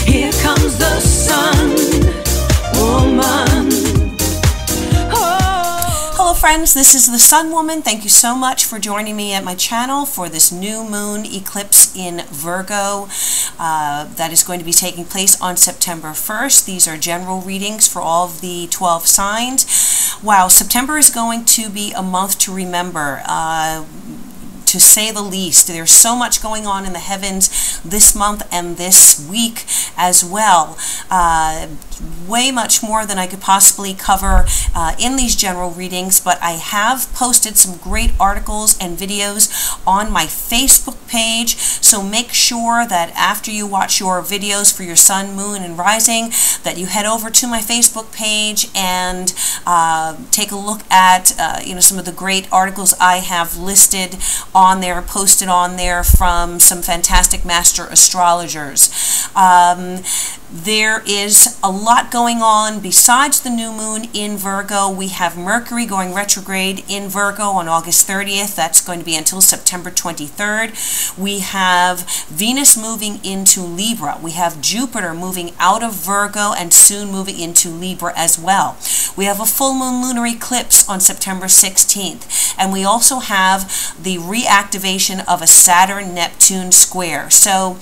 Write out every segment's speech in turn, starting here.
Here comes the sun, woman. Hello friends, this is the Sun Woman. Thank you so much for joining me at my channel for this new moon eclipse in Virgo that is going to be taking place on September 1st. These are general readings for all of the 12 signs. Wow, September is going to be a month to remember. To say the least. There's so much going on in the heavens this month and this week as well. Way much more than I could possibly cover in these general readings, but I have posted some great articles and videos on my Facebook page, so make sure that after you watch your videos for your sun, moon, and rising, that you head over to my Facebook page and take a look at some of the great articles I have listed on there, posted on there from some fantastic master astrologers. There is a lot going on besides the new moon in Virgo. We have Mercury going retrograde in Virgo on August 30th. That's going to be until September 23rd. We have Venus moving into Libra. We have Jupiter moving out of Virgo and soon moving into Libra as well. We have a full moon lunar eclipse on September 16th. And we also have the reactivation of a Saturn-Neptune square. So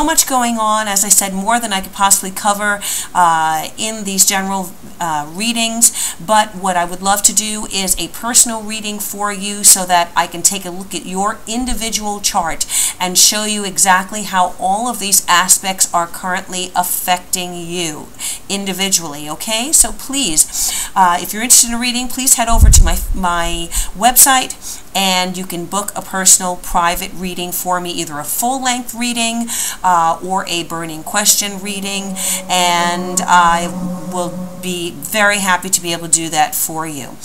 much going on, as I said, more than I could possibly cover in these general readings, but what I would love to do is a personal reading for you so that I can take a look at your individual chart and show you exactly how all of these aspects are currently affecting you individually, okay? So please, if you're interested in a reading, please head over to my website and you can book a personal private reading for me, either a full-length reading or a burning question reading, and I will be very happy to be able to do that for you.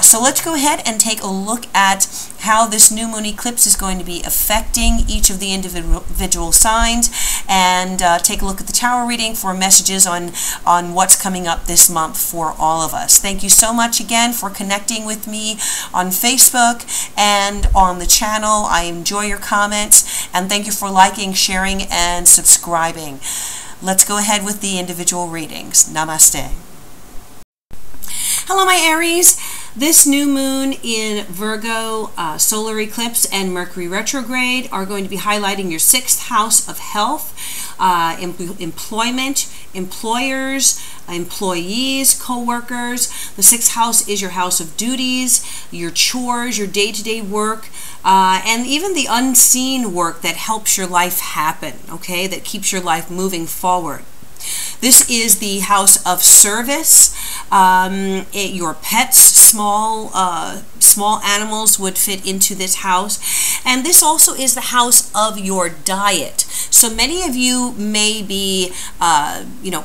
So let's go ahead and take a look at how this new moon eclipse is going to be affecting each of the individual signs, and take a look at the Tao reading for messages on what's coming up this month for all of us. Thank you so much again for connecting with me on Facebook and on the channel. I enjoy your comments, and thank you for liking, sharing, and subscribing. Let's go ahead with the individual readings. Namaste. Hello, my Aries. This new moon in Virgo, solar eclipse, and Mercury retrograde are going to be highlighting your 6th house of health, employment, employers, employees, co-workers. The 6th house is your house of duties, your chores, your day-to-day work, and even the unseen work that helps your life happen, okay, that keeps your life moving forward. This is the house of service. Your pets, small animals would fit into this house. And this also is the house of your diet. So many of you may be,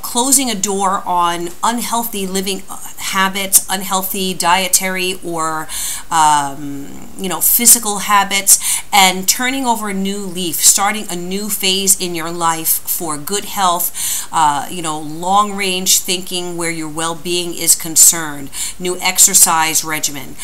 closing a door on unhealthy living habits, unhealthy dietary or, physical habits, and turning over a new leaf, starting a new phase in your life for good health, long-range thinking where your well-being is concerned, new exercise regimen.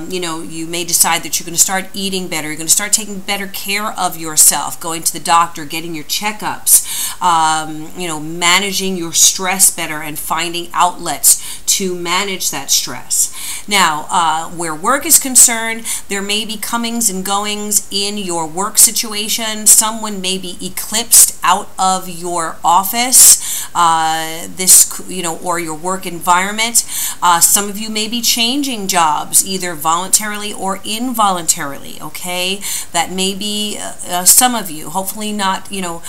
You may decide that you're going to start eating better, you're going to start taking better care of yourself, going to the doctor, getting your checkups, managing your stress better and finding outlets to manage that stress. Now, where work is concerned, there may be comings and goings in your work situation. Someone may be eclipsed out of your office, or your work environment. Some of you may be changing jobs, either voluntarily or involuntarily, okay? That may be some of you. Hopefully not, the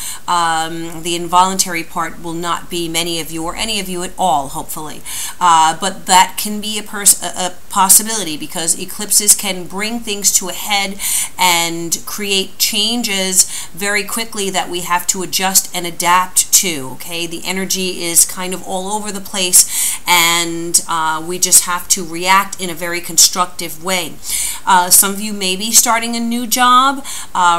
involuntary part will not be many of you or any of you at all, hopefully. But that can be a possibility, because eclipses can bring things to a head and create changes very quickly that we have to adjust and adapt to, okay? The energy is kind of all over the place, and we just have to react in a very constructive way. Some of you may be starting a new job,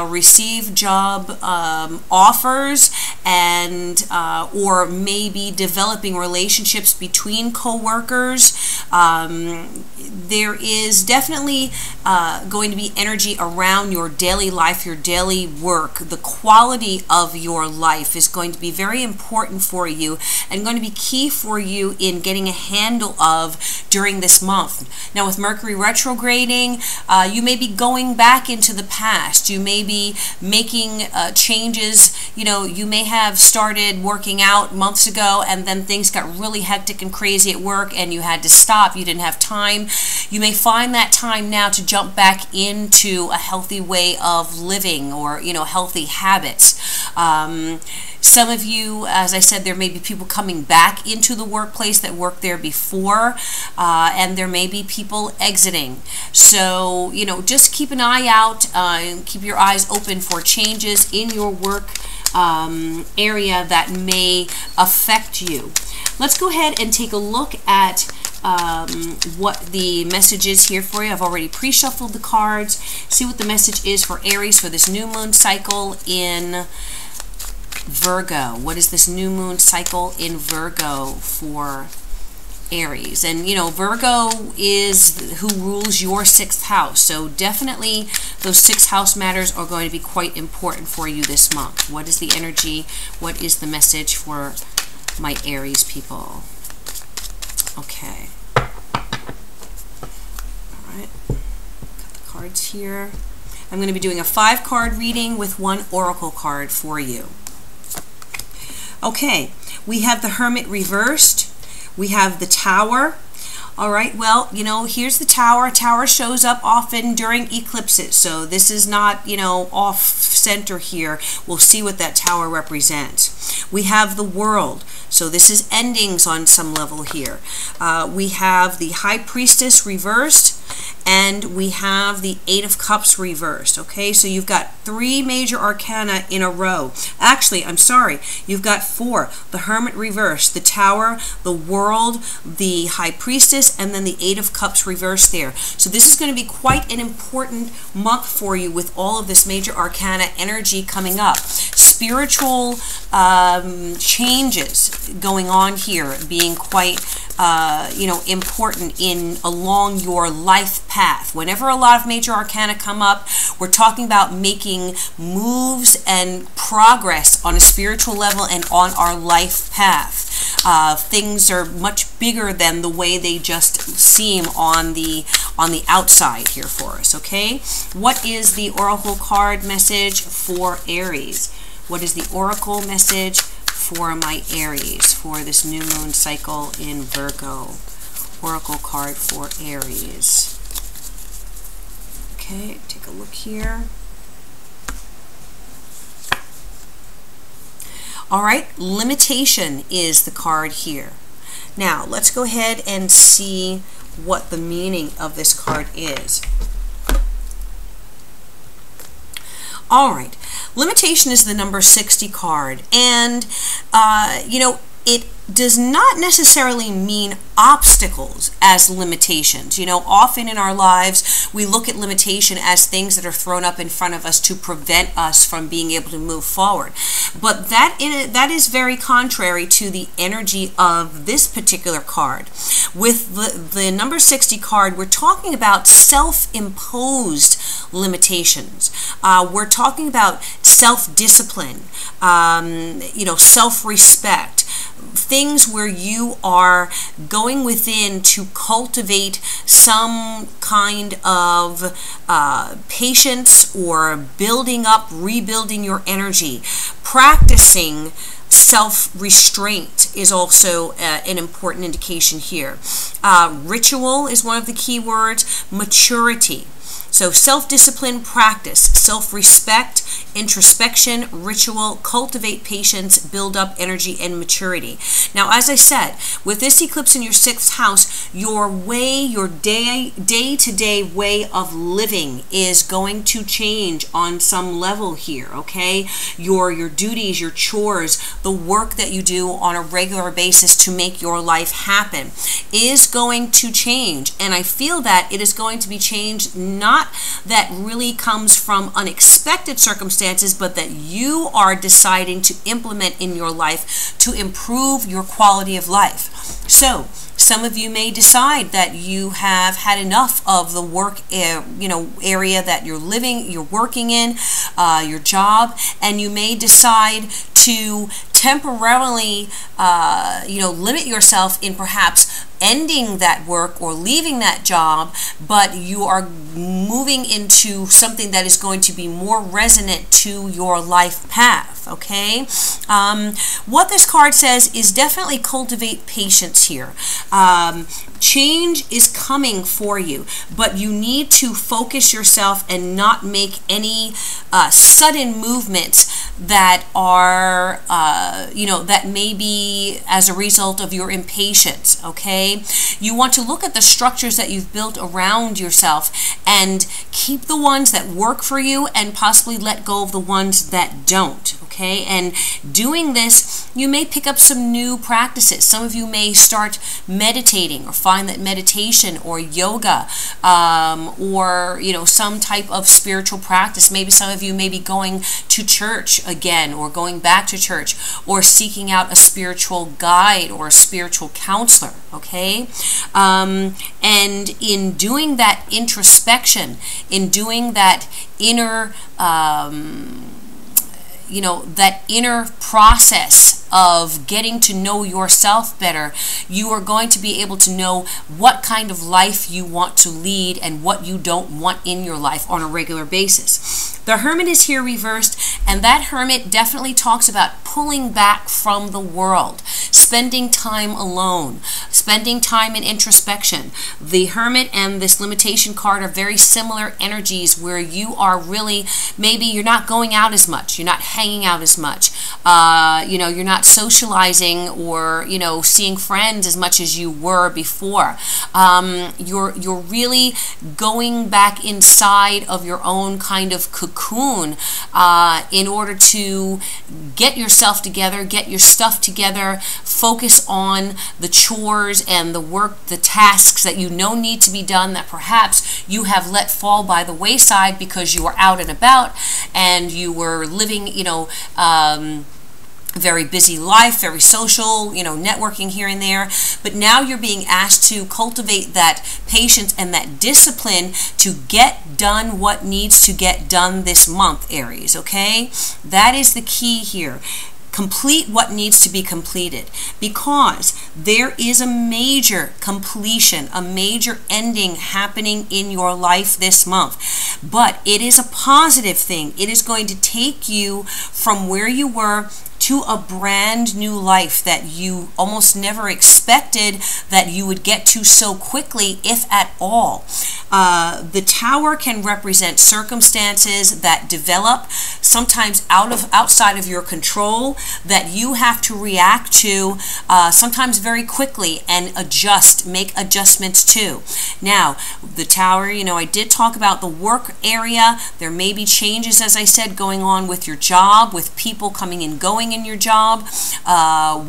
receive job offers, and or maybe developing relationships between co-workers. There is definitely going to be energy around your daily life, your daily work. The quality of your life is going to be very important for you and going to be key for you in getting a handle of during this month. Now, with Mercury retrograding, you may be going back into the past. You may be making changes. You know, you may have started working out months ago and then things got really hectic and crazy at work and you had to stop. You didn't have time. You may find that time now to jump back into a healthy way of living, or, you know, healthy habits. Some of you, as I said, there may be people coming back into the workplace that worked there before, and there may be people exiting. So, you know, just keep an eye out, keep your eyes open for changes in your work area that may affect you. Let's go ahead and take a look at what the message is here for you. I've already pre-shuffled the cards. See what the message is for Aries for this new moon cycle in Virgo. What is this new moon cycle in Virgo for Aries? And, you know, Virgo is who rules your 6th house. So definitely those 6th house matters are going to be quite important for you this month. What is the energy? What is the message for my Aries people? Okay. All right. Got the cards here. I'm going to be doing a 5-card reading with 1 oracle card for you. Okay, we have the Hermit reversed. We have the Tower. All right, well, you know, here's the Tower. Tower shows up often during eclipses, so this is not, you know, off center here. We'll see what that Tower represents. We have the World, so this is endings on some level here. We have the High Priestess reversed, and we have the 8 of Cups reversed. Okay, so you've got 3 major arcana in a row. Actually, I'm sorry, you've got 4. The Hermit reversed, the Tower, the World, the High Priestess, and then the 8 of Cups reversed there. So this is going to be quite an important month for you with all of this major arcana energy coming up. Spiritual changes going on here, being quite you know, important in along your life path. Whenever a lot of major arcana come up, we're talking about making moves and progress on a spiritual level and on our life path. Things are much bigger than the way they just seem on the outside here for us. Okay, what is the oracle card message for Aries? What is the oracle message for my Aries for this new moon cycle in Virgo? Oracle card for Aries. Okay, take a look here. All right, limitation is the card here. Now, let's go ahead and see what the meaning of this card is. All right, limitation is the number 60 card, and you know, it does not necessarily mean obstacles as limitations. You know, often in our lives, we look at limitation as things that are thrown up in front of us to prevent us from being able to move forward. But that is very contrary to the energy of this particular card. With the number 60 card, we're talking about self-imposed limitations. We're talking about self-discipline, you know, self-respect, things where you are going within to cultivate some kind of patience or building up, rebuilding your energy. Practicing self-restraint is also an important indication here. Ritual is one of the key words. Maturity. So self-discipline, practice, self-respect, introspection, ritual, cultivate patience, build up energy and maturity. Now, as I said, with this eclipse in your 6th house, your way, your day-to-day way of living is going to change on some level here, okay? Your duties, your chores, the work that you do on a regular basis to make your life happen is going to change. And I feel that it is going to be changed, not that really comes from unexpected circumstances, but that you are deciding to implement in your life to improve your quality of life. So some of you may decide that you have had enough of the work area that you're working in, your job, and you may decide to temporarily limit yourself in perhaps ending that work or leaving that job, but you are moving into something that is going to be more resonant to your life path, okay? What this card says is definitely cultivate patience here. Change is coming for you, but you need to focus yourself and not make any sudden movements that are, that may be as a result of your impatience, okay? You want to look at the structures that you've built around yourself and keep the ones that work for you and possibly let go of the ones that don't, okay? And doing this, you may pick up some new practices. Some of you may start meditating or find that meditation or yoga or, some type of spiritual practice. Maybe some of you may be going to church again or going back to church or seeking out a spiritual guide or a spiritual counselor, okay? And in doing that introspection, in doing that inner that inner process of getting to know yourself better, you are going to be able to know what kind of life you want to lead and what you don't want in your life on a regular basis. The Hermit is here reversed, and that Hermit definitely talks about pulling back from the world, spending time alone, spending time in introspection. The Hermit and this limitation card are very similar energies where you are really, maybe you're not going out as much, you're not hanging out as much, you're not socializing or, seeing friends as much as you were before. You're really going back inside of your own kind of cocoon in order to get yourself together, get your stuff together, focus on the chores and the work, the tasks that you know need to be done that perhaps you have let fall by the wayside because you were out and about and you were living, very busy life, very social, networking here and there. But now you're being asked to cultivate that patience and that discipline to get done what needs to get done this month, Aries, okay? That is the key here. Complete what needs to be completed, because there is a major completion, a major ending happening in your life this month. But it is a positive thing. It is going to take you from where you were to a brand new life that you almost never expected that you would get to so quickly, if at all. The Tower can represent circumstances that develop, sometimes outside of your control, that you have to react to, sometimes very quickly, and make adjustments to. Now, the Tower, I did talk about the work area. There may be changes, as I said, going on with your job, with people coming and going in your job,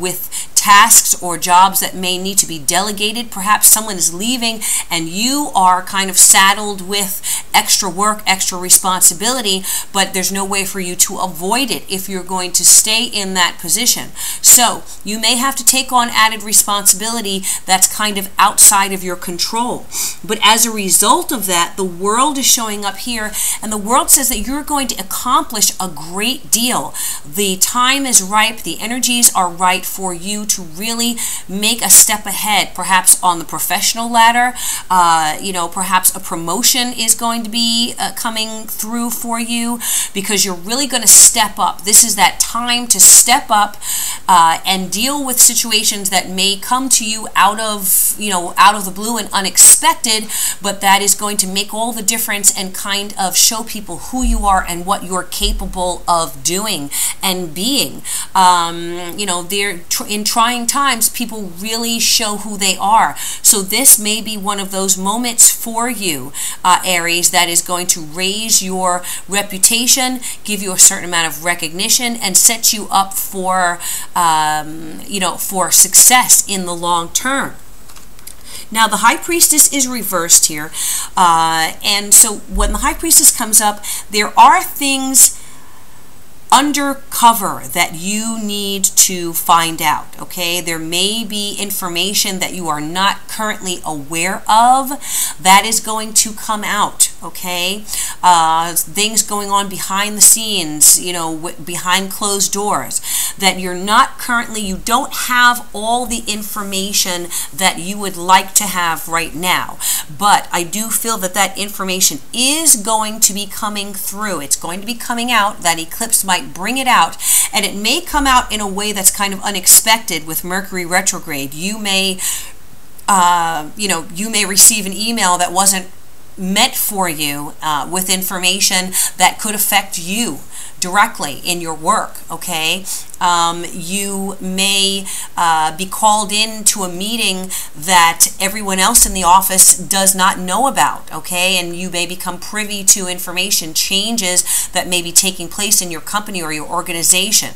with tasks or jobs that may need to be delegated. Perhaps someone is leaving and you are kind of saddled with extra work, extra responsibility, but there's no way for you to avoid it if you're going to stay in that position. So you may have to take on added responsibility that's kind of outside of your control. But as a result of that, the world is showing up here, and the world says that you're going to accomplish a great deal. The time is ripe, the energies are right for you to really make a step ahead, perhaps on the professional ladder. Perhaps a promotion is going to be coming through for you, because you're really going to step up. This is that time to step up and deal with situations that may come to you out of the blue and unexpected, but that is going to make all the difference and kind of show people who you are and what you're capable of doing and being. In trying times, people really show who they are. So this may be one of those moments for you, Aries, that is going to raise your reputation, give you a certain amount of recognition, and set you up for, for success in the long term. Now, the High Priestess is reversed here, and so when the High Priestess comes up, there are things undercover that you need to find out, okay? There may be information that you are not currently aware of that is going to come out, okay? Things going on behind the scenes, behind closed doors that you're not currently, you don't have all the information that you would like to have right now. But I do feel that that information is going to be coming through. It's going to be coming out. That eclipse might bring it out, and it may come out in a way that's kind of unexpected with Mercury retrograde. You may, you may receive an email that wasn't meant for you with information that could affect you directly in your work, okay? You may be called into a meeting that everyone else in the office does not know about, okay? And you may become privy to information changes that may be taking place in your company or your organization.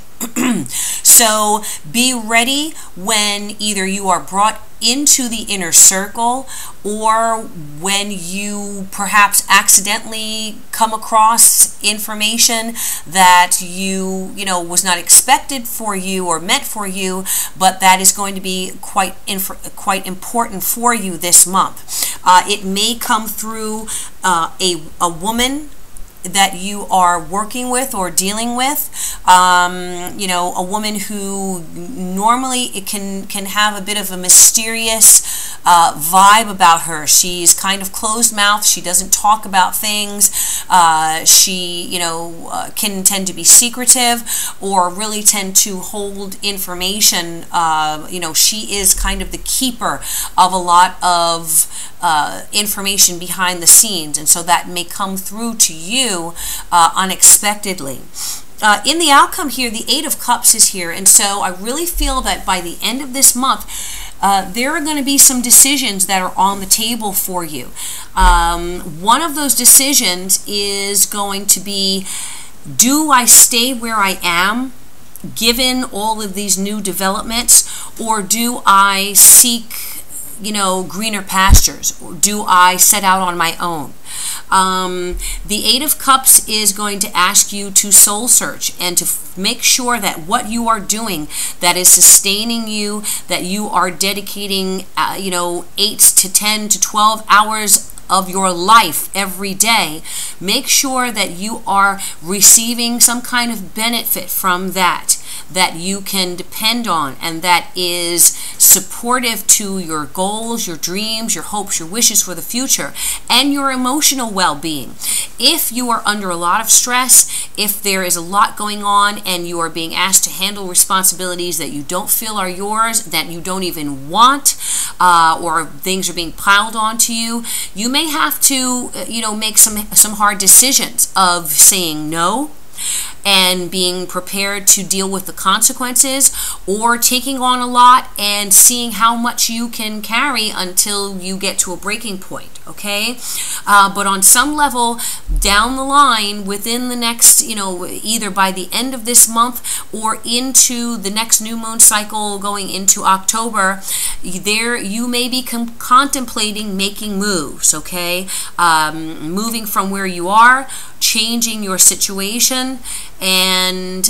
So be ready when either you are brought into the inner circle, or when you perhaps accidentally come across information that was not expected for you or meant for you, but that is going to be quite important for you this month. It may come through a woman that you are working with or dealing with, a woman who normally it can have a bit of a mysterious vibe about her. She's kind of closed-mouthed. She doesn't talk about things. She, can tend to be secretive or really tend to hold information. She is kind of the keeper of a lot of information behind the scenes, and so that may come through to you unexpectedly. In the outcome here, the Eight of Cups is here, and so I really feel that by the end of this month, there are going to be some decisions that are on the table for you. One of those decisions is going to be, do I stay where I am given all of these new developments, or do I seek greener pastures, or do I set out on my own? The Eight of Cups is going to ask you to soul search and to make sure that what you are doing that is sustaining you, that you are dedicating 8 to 10 to 12 hours of your life every day, make sure that you are receiving some kind of benefit from that you can depend on, and that is supportive to your goals, your dreams, your hopes, your wishes for the future, and your emotional well-being. If you are under a lot of stress, if there is a lot going on and you are being asked to handle responsibilities that you don't feel are yours, that you don't even want, or things are being piled onto you, you may have to, make some hard decisions of saying no, and being prepared to deal with the consequences, or taking on a lot and seeing how much you can carry until you get to a breaking point, okay? But on some level, down the line, within the next, either by the end of this month or into the next new moon cycle going into October, you may be contemplating making moves, okay? Moving from where you are changing your situation and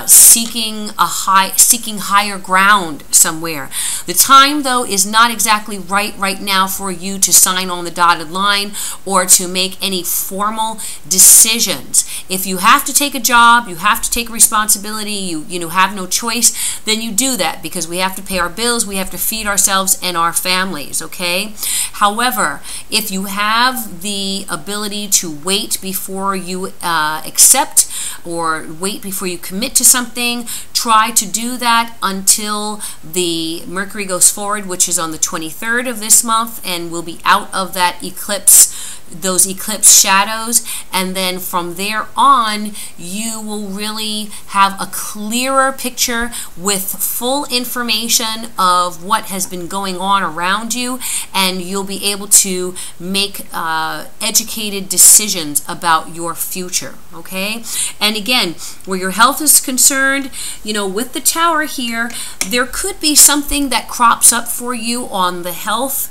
seeking higher ground somewhere. The time, though, is not exactly right now for you to sign on the dotted line or to make any formal decisions. If you have to take a job, you have to take responsibility, you have no choice, then you do that, because we have to pay our bills, we have to feed ourselves and our families, okay? However, if you have the ability to wait before you accept or wait before you commit to something, try to do that until the Mercury goes forward, which is on the 23rd of this month, and we'll be out of that eclipse, those eclipse shadows, and then from there on you will really have a clearer picture with full information of what has been going on around you, and you'll be able to make educated decisions about your future, okay? And again, where your health is concerned, you know, with the Tower here, there could be something that crops up for you on the health,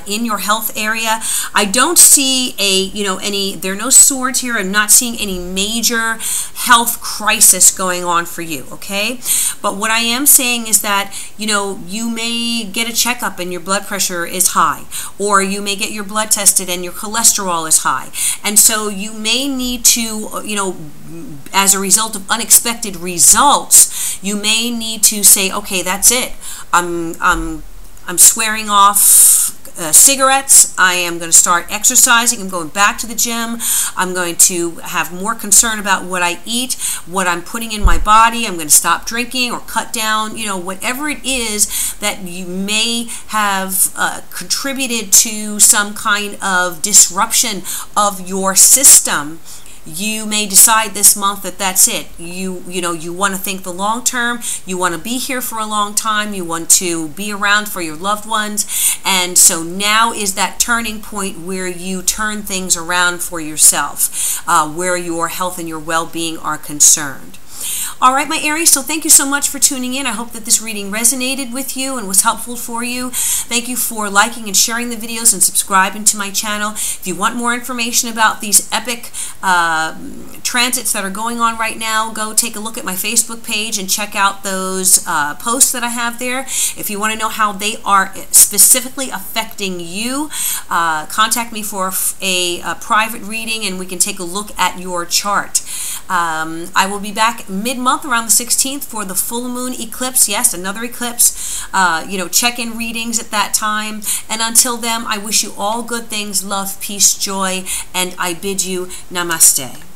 in your health area. I don't see there are no swords here. I'm not seeing any major health crisis going on for you, okay? But what I am saying is that, you know, you may get a checkup and your blood pressure is high, or you may get your blood tested and your cholesterol is high. And so you may need to, you know, as a result of unexpected results, you may need to say, okay, that's it. I'm swearing off cigarettes. I am going to start exercising. I'm going back to the gym. I'm going to have more concern about what I eat, what I'm putting in my body. I'm going to stop drinking or cut down, you know, whatever it is that you may have contributed to some kind of disruption of your system. You may decide this month that that's it. You want to think the long term. You want to be here for a long time. You want to be around for your loved ones. And so now is that turning point where you turn things around for yourself, where your health and your well-being are concerned. All right, my Aries, so thank you so much for tuning in. I hope that this reading resonated with you and was helpful for you. Thank you for liking and sharing the videos and subscribing to my channel. If you want more information about these epic transits that are going on right now, go take a look at my Facebook page and check out those posts that I have there. If you want to know how they are specifically affecting you, contact me for a private reading and we can take a look at your chart. I will be back mid-month around the 16th for the full moon eclipse. Yes, another eclipse. Check-in readings at that time. And until then, I wish you all good things, love, peace, joy, and I bid you namaste.